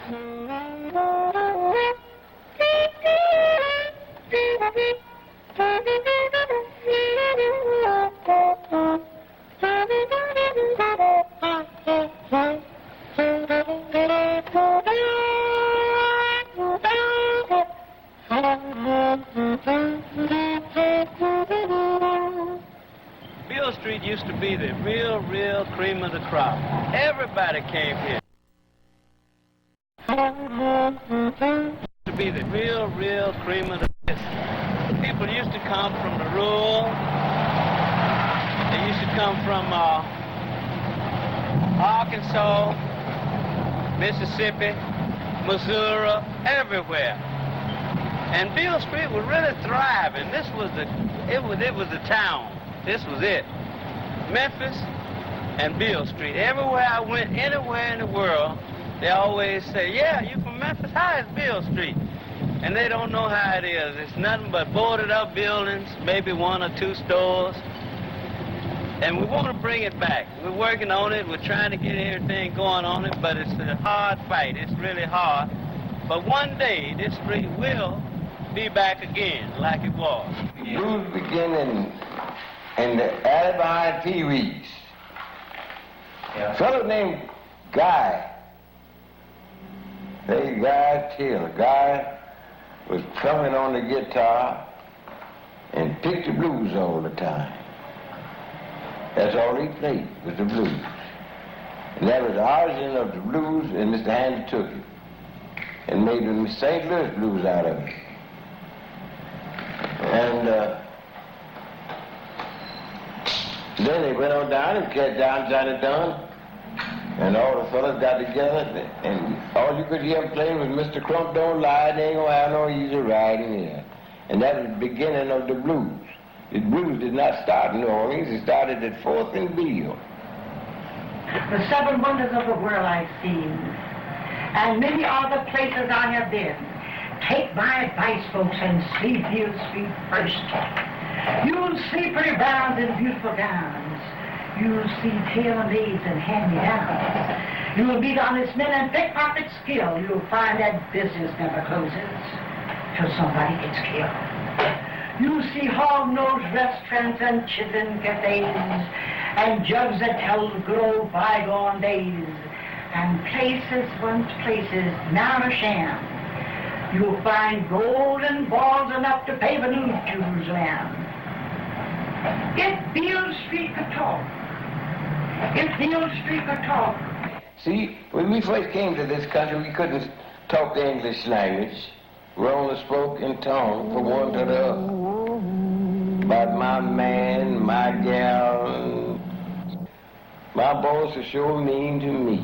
Beale Street used to be the real cream of the crop. Everybody came here. To be the real cream of the crop. People used to come from the rural. They used to come from Arkansas, Mississippi, Missouri, everywhere. And Beale Street was really thriving. This was it was the town. This was it. Memphis and Beale Street. Everywhere I went, anywhere in the world, they always say, yeah, you from Memphis? How is Beale Street? And they don't know how it is. It's nothing but boarded up buildings, maybe 1 or 2 stores. And we want to bring it back. We're working on it. We're trying to get everything going on it, but it's a hard fight. It's really hard. But one day, this street will be back again like it was. Blues begin in the alley behind Pee Wee's. A fellow named Guy, Guy Taylor. Guy was drumming on the guitar and picked the blues all the time. That's all he played, was the blues. And that was the origin of the blues, and Mr. Handy took it and made the St. Louis blues out of it. And then they went on down and cut down Johnny Dunn, and all the fellas got together, and all you could hear them playing was Mr. Crump Don't Lie, they ain't gonna have no easy ride in here. And that was the beginning of the blues. The blues did not start in New Orleans, it started at 4th and Beale. The 7 wonders of the world I've seen, and many other places I have been. Take my advice, folks, and see Beale Street first. You'll see pretty browns in beautiful gowns. You'll see tailor-mades and hand-me-downs. You'll meet honest men and pickpocket skill. You'll find that business never closes till somebody gets killed. You'll see hog-nosed restaurants and chicken cafes and jugs that tell the good old bygone days and places, once places, now a sham. You'll find golden balls enough to pave a new Jerusalem. If Beale Street could talk, if Beale Street could talk. See, when we first came to this country, we couldn't talk the English language. We only spoke in tongue from one to the other. About my man, my gal, my boss are sure mean to me.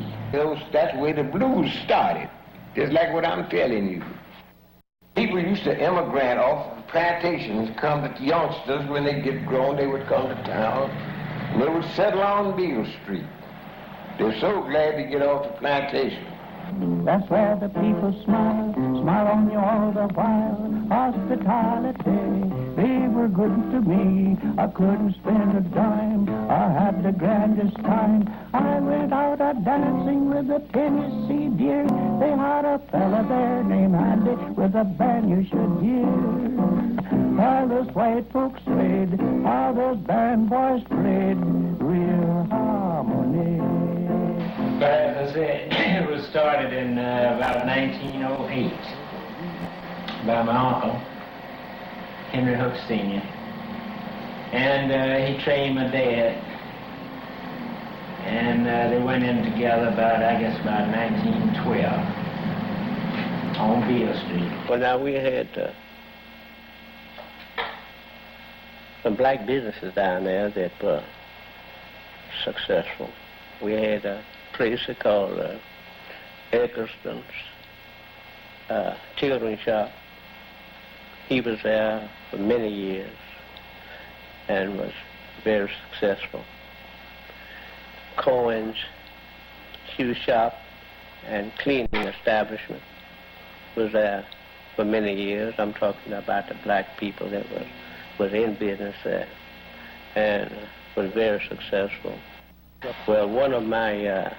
That's where the blues started, just like what I'm telling you. People used to emigrate off plantations, come to youngsters when they get grown, they would come to town, and they would settle on Beale Street. They're so glad to get off the plantation. That's where the people smile on you all the while. Hospitality, they were good to me. I couldn't spend a dime, I had the grandest time. I went out a-dancing with the Tennessee deer. They had a fella there named Andy with a band you should hear. While those white folks played, how those band boys played real harmony. But as I said, it was started in about 1908 by my uncle, Henry Hook Sr. And he trained my dad. And they went in together about 1912 on Beale Street. Well, now we had some black businesses down there that were successful. We had a place called Eggleston's children's shop. He was there for many years and was very successful. Cohen's shoe shop and cleaning establishment was there for many years. I'm talking about the black people that was in business there and was very successful. Well, one of my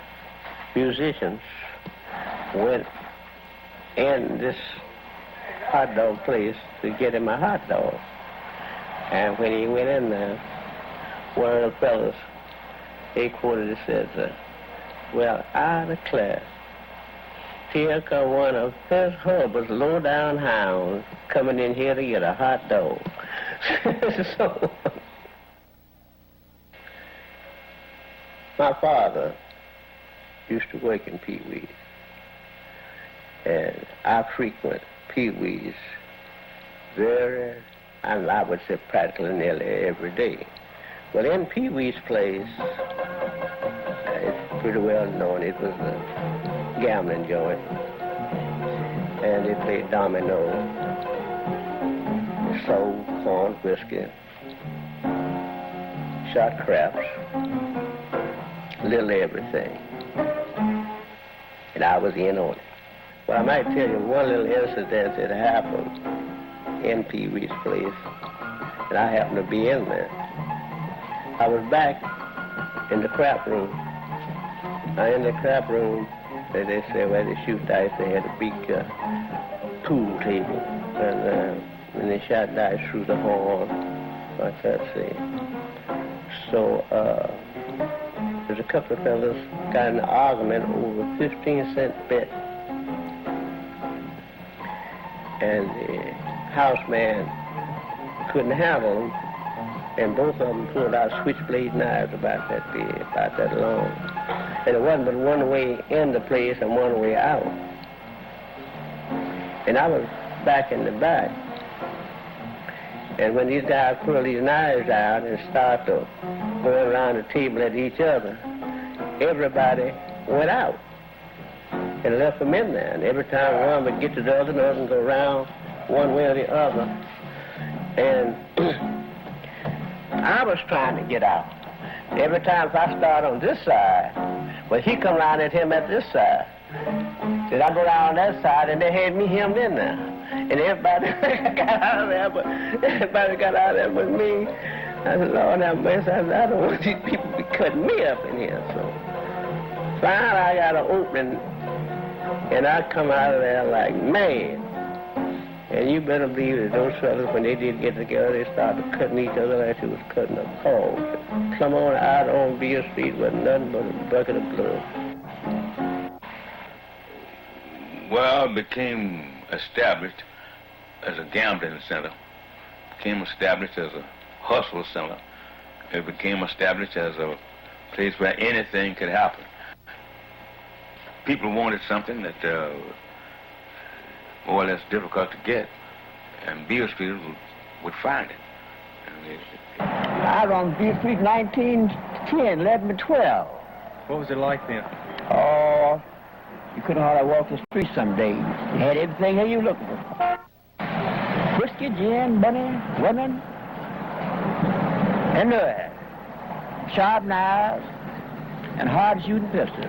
musicians went in this hot dog place to get him a hot dog. And when he went in there, one of the fellas, he quoted, he says, well, I declare, here come one of Fizz Hubbard's low-down hounds coming in here to get a hot dog. So, my father used to work in Pee Wee's, and I frequent Pee Wee's very, and I would say practically nearly every day. Well, in Pee Wee's place, it's pretty well known, it was a gambling joint, and they played domino, sold corn, whiskey, shot craps, little everything. And I was in on it. Well, I might tell you one little incident that happened in Pee Wee's place, and I happened to be in there. I was back in the crap room. In the crap room, they said where they shoot dice, they had a big pool table, and they shot dice through the horn, like that, see. So, there's a couple of fellas got in an argument over a 15-cent bet. And the houseman couldn't handle them, and both of them pulled out switchblade knives about that big, about that long. And it wasn't but one way in the place and one way out. And I was back in the back. And when these guys pulled these knives out and started to go around the table at each other, everybody went out and left them in there. And every time one would get to the other would go around one way or the other. And I was trying to get out. Every time if I start on this side, well, he come around at him at this side. Said I go down on that side, and they had me hemmed in there. And everybody got out of there, but everybody got out of there but me. I said, Lord have mercy, I don't want these people to be cutting me up in here. So finally I got an opening, and I come out of there like mad. And you better believe that those fellas, when they did get together, they started cutting each other like they was cutting a hog. Come on out on Beale Street with nothing but a bucket of blood. Well, it became established as a gambling center. It became established as a hustle center. It became established as a place where anything could happen. People wanted something that more or less difficult to get, and Beale Street would find it. I was on Beale Street 1910, 11 and 12. What was it like then? Oh, you couldn't hardly walk the street some days. You had everything that you looked for. Whiskey, gin, money, women, and sharp knives, and hard shooting pistols.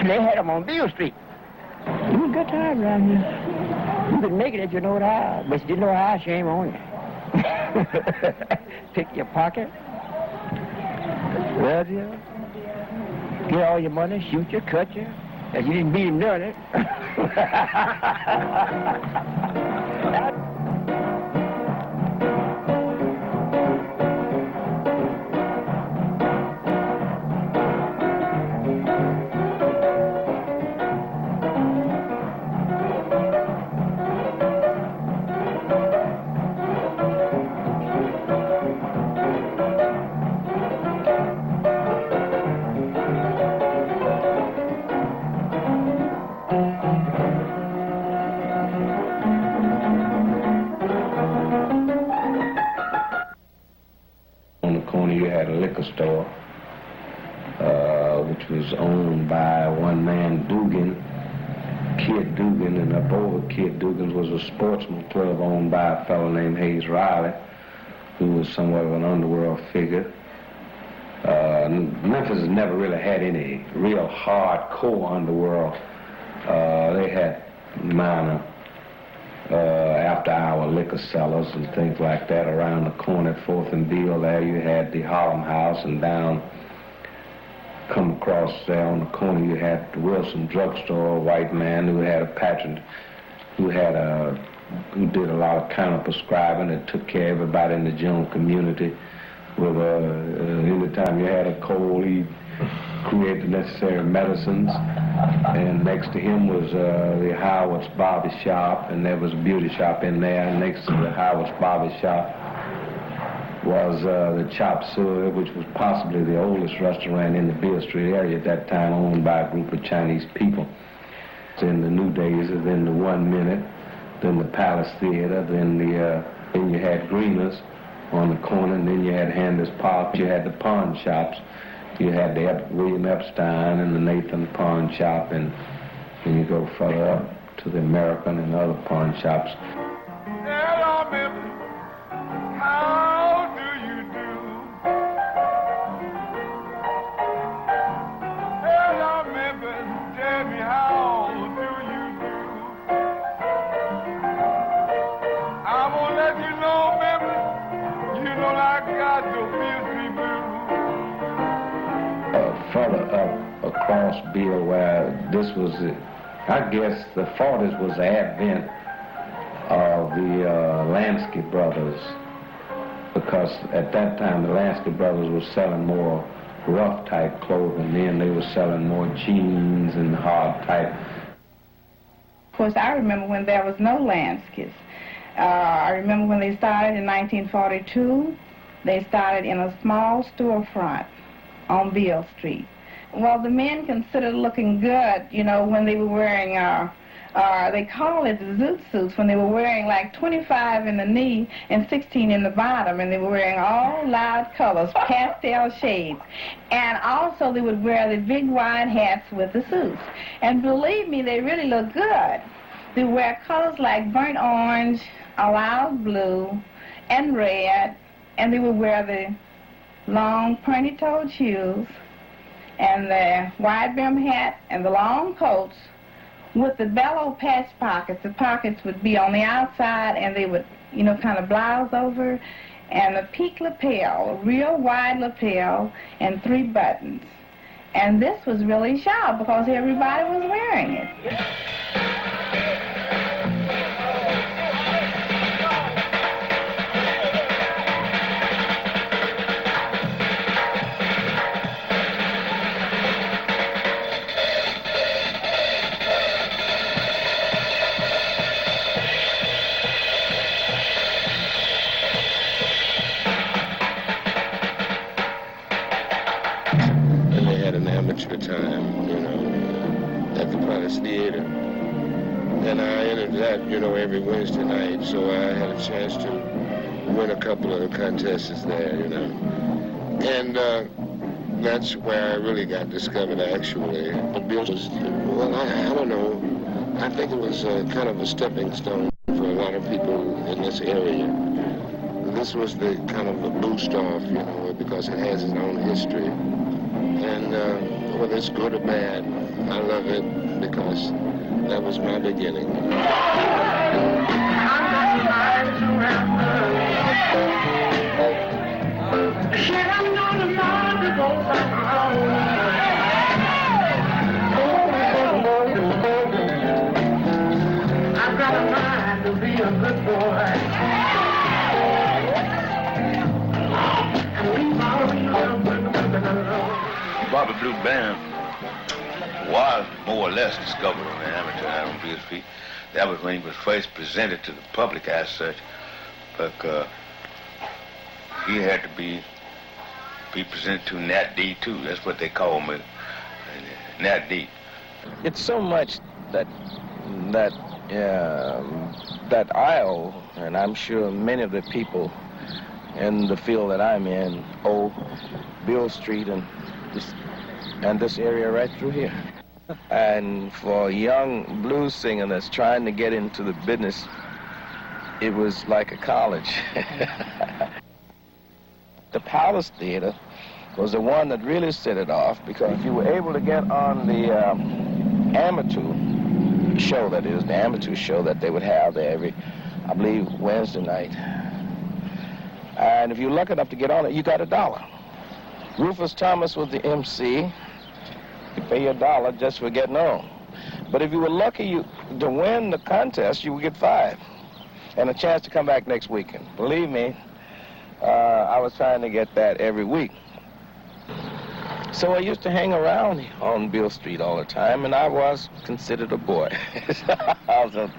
They had them on Beale Street. It was a good time around here. You could make it if you knowed how, but you didn't know how, shame on you. Pick your pocket, rob you, get all your money, shoot you, cut you, and you didn't beat him doing it. Store, which was owned by one man, Dugan, Kid Dugan, and up over Kid Dugan's was a sportsman club owned by a fellow named Hayes Riley, who was somewhat of an underworld figure. Memphis has never really had any real hardcore underworld. They had minor after-hour liquor cellars and things like that around the corner at 4th and Beale. There you had the Harlem House, and down come across there on the corner, you had the Wilson drugstore, a white man who had a patent, who did a lot of counter prescribing that took care of everybody in the general community. With any time you had a cold, he created the necessary medicines. And next to him was the Howard's Barber Shop, and there was a beauty shop in there. And next to the Howard's Barber Shop was the Chop Suey, which was possibly the oldest restaurant in the Beale Street area at that time, owned by a group of Chinese people. In the new days, then the 1 Minute, then the Palace Theater, then you had Greener's on the corner, and then you had Handler's Park. You had the pawn shops. You had the William Epstein and the Nathan pawn shop, and then you go further up to the American and other pawn shops. Hello, baby. How do you do? Hello, baby. Tell me, how do you do? I won't let you know, baby. You know I got to feel me blue. Further up across Beale, where this was, I guess the 40s was the advent of the Lansky brothers, because at that time the Lansky brothers were selling more rough type clothing. Then they were selling more jeans and hard type. Of course, I remember when there was no Lanskys. I remember when they started in 1942, they started in a small storefront on Beale Street. Well, the men considered looking good, you know, when they were wearing, they call it the zoot suits, when they were wearing like 25 in the knee and 16 in the bottom, and they were wearing all loud colors, pastel shades. And also they would wear the big wide hats with the suits. And believe me, they really look good. They wear colors like burnt orange, a loud blue, and red, and they would wear the long pointy-toed shoes and the wide-brim hat and the long coats with the bellow patch pockets. The pockets would be on the outside, and they would, you know, kind of blouse over, and a peak lapel, a real wide lapel, and 3 buttons. And this was really sharp because everybody was wearing it. Amateur time, you know, at the Palace Theater. And I entered that, you know, every Wednesday night, so I had a chance to win a couple of the contests there, you know. And that's where I really got discovered, actually. Beale was, well, I don't know, I think it was kind of a stepping stone for a lot of people in this area. This was the kind of a boost off, you know, because it has its own history. And whether it's good or bad, I love it because that was my beginning. I've got a mind to be a good boy. Bobby Blue Band was more or less discovered on the amateur night on Beale Street. That was when he was first presented to the public as such. But he had to be presented to Nat D too. That's what they call me, Nat D. It's so much that I owe, and I'm sure many of the people in the field that I'm in owe Beale Street and this area right through here. And for a young blues singer that's trying to get into the business, it was like a college. The Palace Theater was the one that really set it off, because you were able to get on the amateur show, that is, the amateur show that they would have there every, I believe, Wednesday night. And if you're lucky enough to get on it, you got $1. Rufus Thomas was the MC, pay you $1 just for getting on. But if you were lucky to win the contest, you would get $5 and a chance to come back next weekend. Believe me, I was trying to get that every week. So I used to hang around on Beale Street all the time, and I was considered a boy. So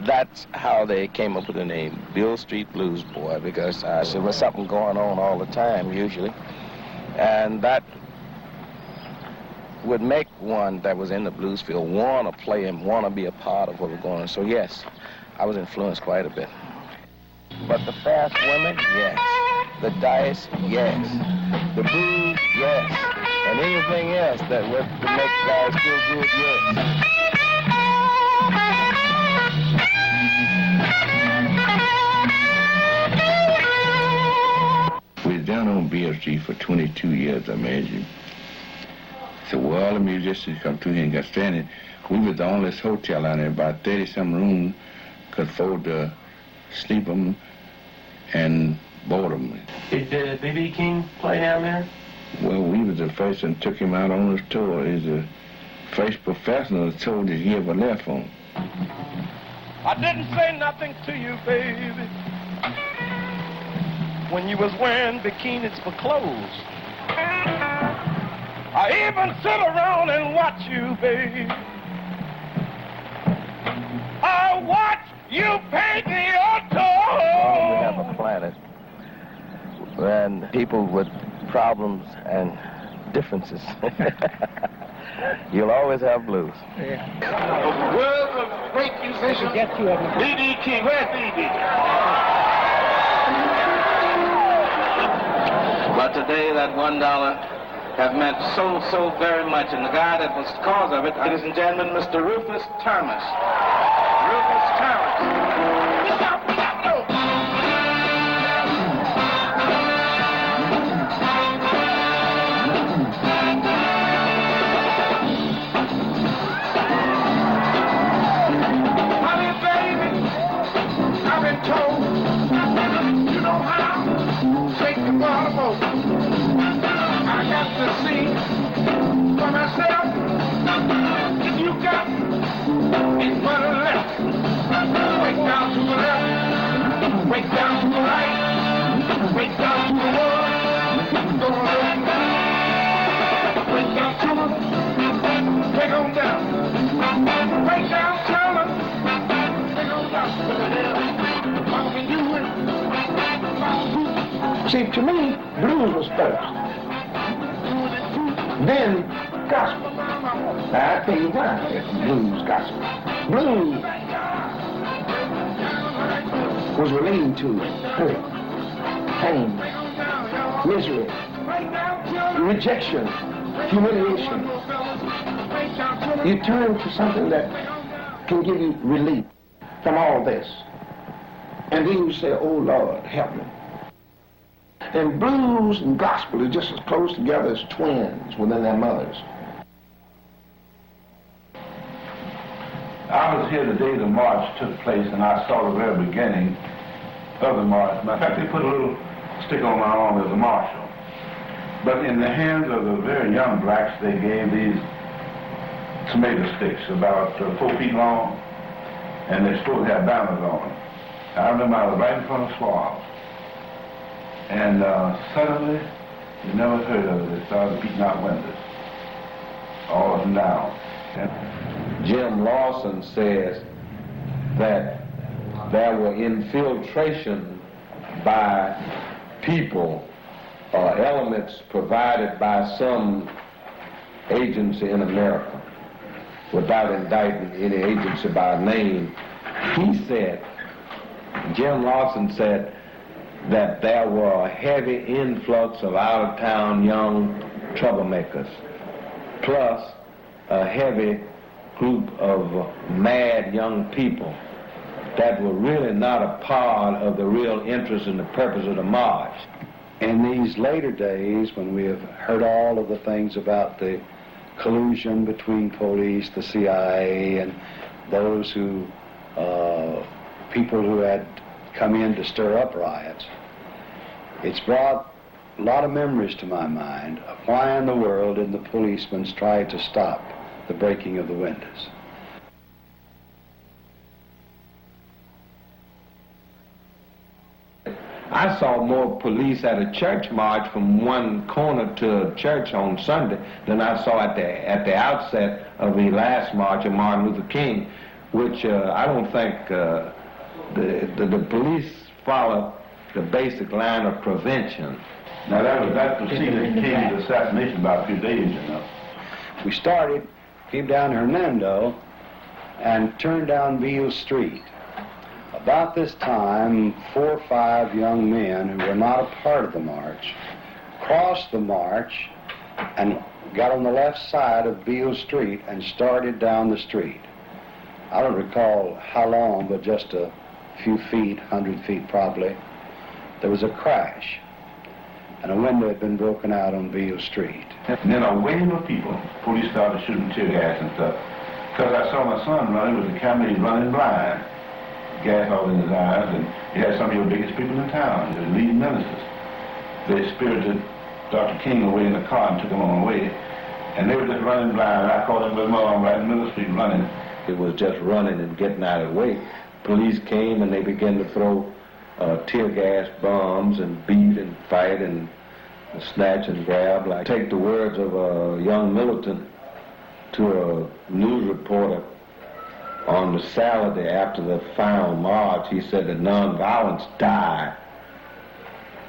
that's how they came up with the name, Beale Street Blues Boy, because there was something going on all the time, usually. And that would make one that was in the blues field want to play and want to be a part of what was going on. So yes, I was influenced quite a bit. But the fast women, yes. The dice, yes. The blues, yes. And anything else that would make guys feel good, yes. We was down on Beale Street for 22 years, I imagine. So well, all the musicians come through here and got stranded. We was the only hotel down there, about 30-some rooms, could afford to sleep them and board them. Did B.B. King play down there? Well, we was the first and took him out on his tour. He's the first professional tour that he ever left on. I didn't say nothing to you, baby, when you was wearing bikinis for clothes. I even sit around and watch you, baby. I watch you painting your toes. We have a planet when people with problems and differences, you'll always have blues. The world's a great musician. B.B. King. Where's B.B.? But today, that $1 have meant so very much, and the guy that was the cause of it, ladies and gentlemen, Mr. Rufus Thomas. Rufus Thomas. Honey, baby, I've been told, you know how to shake the bottom over. I got to see for myself. You got it for the left. Break down to the left. Break down to the right. Break down to the one. Go on. Break down to the. Break on down. Break down, tell them. Break on down. Mama can do it. See, to me, blues was first. Then gospel. Now, I tell you why it's blues gospel. Blues was relating to hurt, pain, misery, rejection, humiliation. You turn to something that can give you relief from all this. And then you say, oh, Lord, help me. And blues and gospel are just as close together as twins within their mothers. I was here the day the march took place, and I saw the very beginning of the march. In fact, they put a little stick on my arm as a marshal. But in the hands of the very young blacks, they gave these tomato sticks about 4 feet long, and they're supposed to have banners on them. I remember I was right in front of Swabs. And suddenly, you never heard of it, they started beating out windows, all up and down. Jim Lawson says that there were infiltration by people or elements provided by some agency in America, without indicting any agency by name. He said, Jim Lawson said, that there were a heavy influx of out-of-town young troublemakers, plus a heavy group of mad young people that were really not a part of the real interest and the purpose of the march. In these later days, when we have heard all of the things about the collusion between police, the CIA, and those who, people who had come in to stir up riots, it's brought a lot of memories to my mind of why in the world did the policemen try to stop the breaking of the windows. I saw more police at a church march from one corner to a church on Sunday than I saw at the outset of the last march of Martin Luther King, which I don't think the police follow the basic line of prevention. Now that preceded King's assassination by a few days, you know. We started, came down Hernando, and turned down Beale Street. About this time, 4 or 5 young men who were not a part of the march crossed the march and got on the left side of Beale Street and started down the street. I don't recall how long, but just a few feet, 100 feet probably. There was a crash, and a window had been broken out on Beale Street. And then a wave of people, police started shooting tear gas and stuff. Because I saw my son running with the camera, he's running blind. Gas all in his eyes, and he had some of your biggest people in town, the leading ministers. They spirited Dr. King away in the car and took him on away, and they were just running blind. I caught him with my arm right in the middle of the street running. It was just running and getting out of the way. Police came and they began to throw tear gas bombs and beat and fight and snatch and grab. Like, take the words of a young militant to a news reporter on the Saturday after the final march. He said that nonviolence died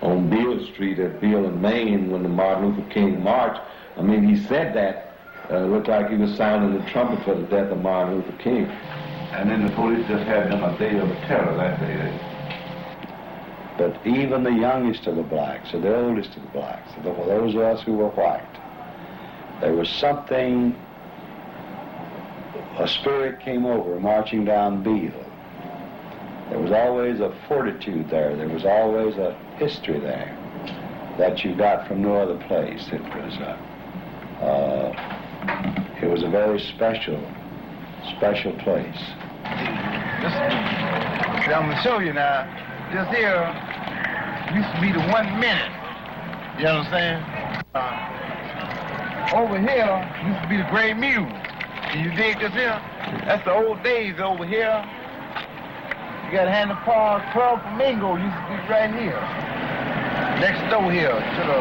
on Beale Street at Beale and Main when the Martin Luther King march. I mean, he said that. Looked like he was sounding the trumpet for the death of Martin Luther King. And then the police just had them a day of terror that day. But even the youngest of the blacks, or the oldest of the blacks, those of us who were white, there was something, a spirit came over marching down Beale. There was always a fortitude there. There was always a history there that you got from no other place. It was a very special place. See, I'm gonna show you now. This here used to be the 1 minute. You understand? Over here used to be the Gray Mule. Can you dig this here? That's the old days over here. You got Hannah Park, Club Flamingo used to be right here. Next door here to the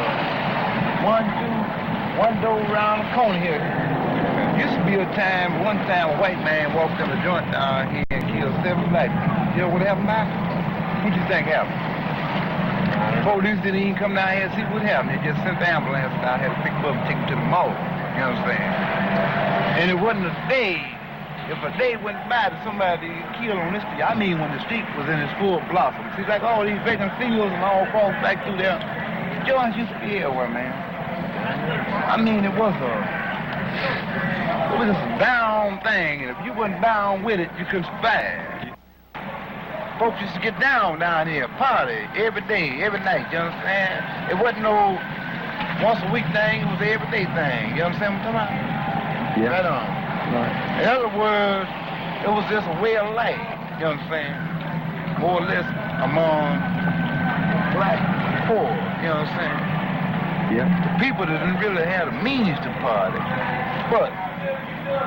one door around the corner here. Used to be one time a white man walked in the joint down here and killed 7 black people. You know what happened now? What do you think happened? Police didn't even come down here and see what happened. They just sent the ambulance down here to pick him up and take him to the mall. You understand? And it wasn't a day. If a day went by that somebody killed on this street, I mean when the street was in its full blossom. See, like all these vacant fields and all across back through there, joints used to be everywhere, man. I mean, it was just a down thing, and if you wasn't down with it, you couldn't survive. Folks used to get down here, party, every day, every night, you understand? It wasn't no once a week thing, it was an everyday thing. You understand what I'm talking about? Yeah. Right on. Right. In other words, it was just a way of life, you understand? More or less among black poor, you understand? Yeah. The people that didn't really have the means to party, but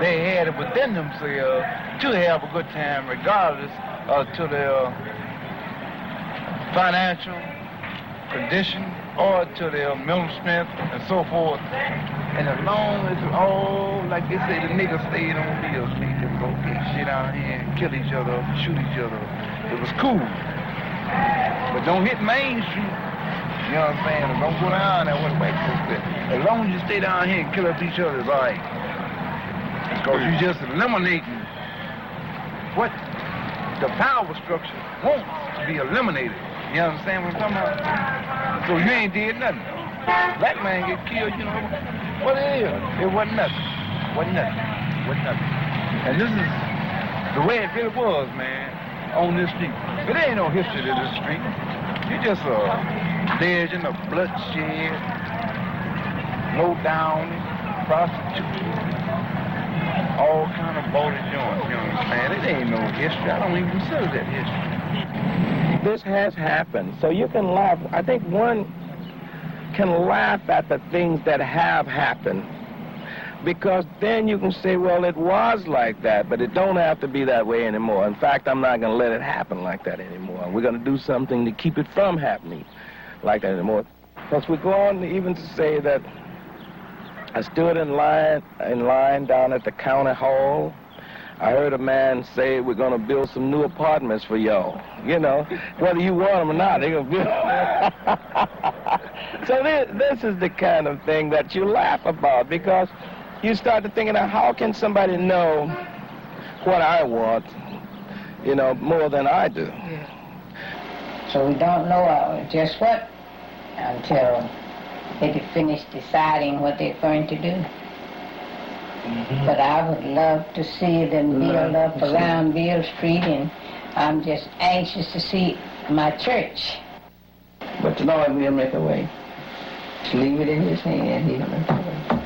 they had it within themselves to have a good time regardless to their financial condition or to their mental strength and so forth. And as long as like they say, the niggas stayed on Beale Street, they was okay, shit out here and kill each other, shoot each other. It was cool. But don't hit Main Street. You know what I'm saying? Don't go down there with white folks there. As long as you stay down here and kill up each other, it's all right. Because you're just eliminating what the power structure wants to be eliminated. You understand what I'm talking about? So you ain't did nothing. Black man get killed, you know what it is. It wasn't nothing. Wasn't nothing. And this is the way it really was, man, on this street. But there ain't no history to this street. You just a legend of bloodshed, low down, prostitution, all kind of body joints, you understand? It ain't no history. I don't even consider that history. This has happened, so you can laugh. I think one can laugh at the things that have happened, because then you can say, well, it was like that, but it don't have to be that way anymore. In fact, I'm not going to let it happen like that anymore. We're going to do something to keep it from happening like that anymore. Because we go on even to say that I stood in line down at the county hall. I heard a man say, we're going to build some new apartments for y'all. You know, whether you want them or not, they're going to build. So this is the kind of thing that you laugh about, because you start to thinking, how can somebody know what I want, you know, more than I do? Yeah. So we don't know just what until they finish deciding what they're going to do. Mm-hmm. But I would love to see them build up around Beale Street, and I'm just anxious to see my church. But the Lord will make a way. Just leave it in His hand, He'll make a way.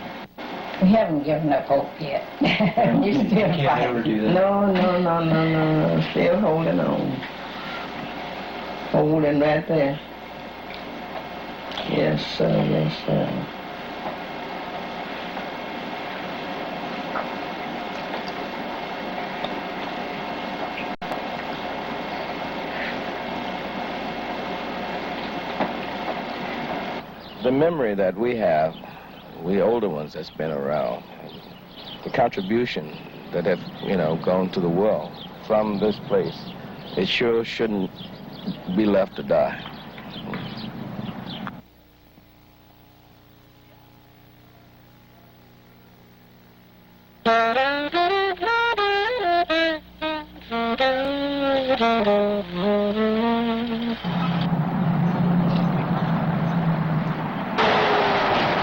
We haven't given up hope yet. You still can't fighting. ever do that. No. Still holding on. Holding right there. Yes, sir, yes, sir. The memory that we have, we older ones that's been around, the contribution that have, you know, gone to the world from this place, it sure shouldn't be left to die.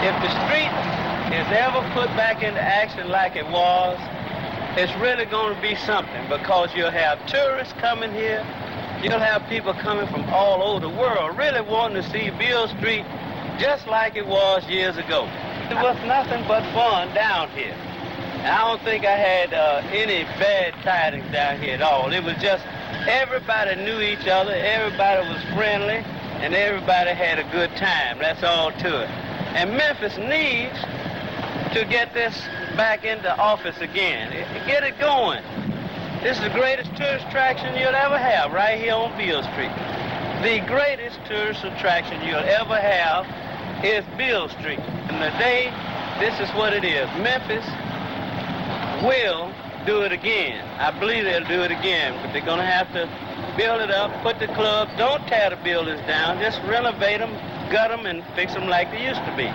If the street is ever put back into action like it was, it's really going to be something, because you'll have tourists coming here. You'll have people coming from all over the world really wanting to see Beale Street just like it was years ago. It was nothing but fun down here. And I don't think I had any bad tidings down here at all. It was just everybody knew each other, everybody was friendly, and everybody had a good time. That's all to it. And Memphis needs to get this back into office again. Get it going. This is the greatest tourist attraction you'll ever have right here on Beale Street. The greatest tourist attraction you'll ever have is Beale Street. And today, this is what it is. Memphis will do it again. I believe they'll do it again, but they're going to have to build it up, put the clubs, don't tear the buildings down, just renovate them, gut them, and fix them like they used to be.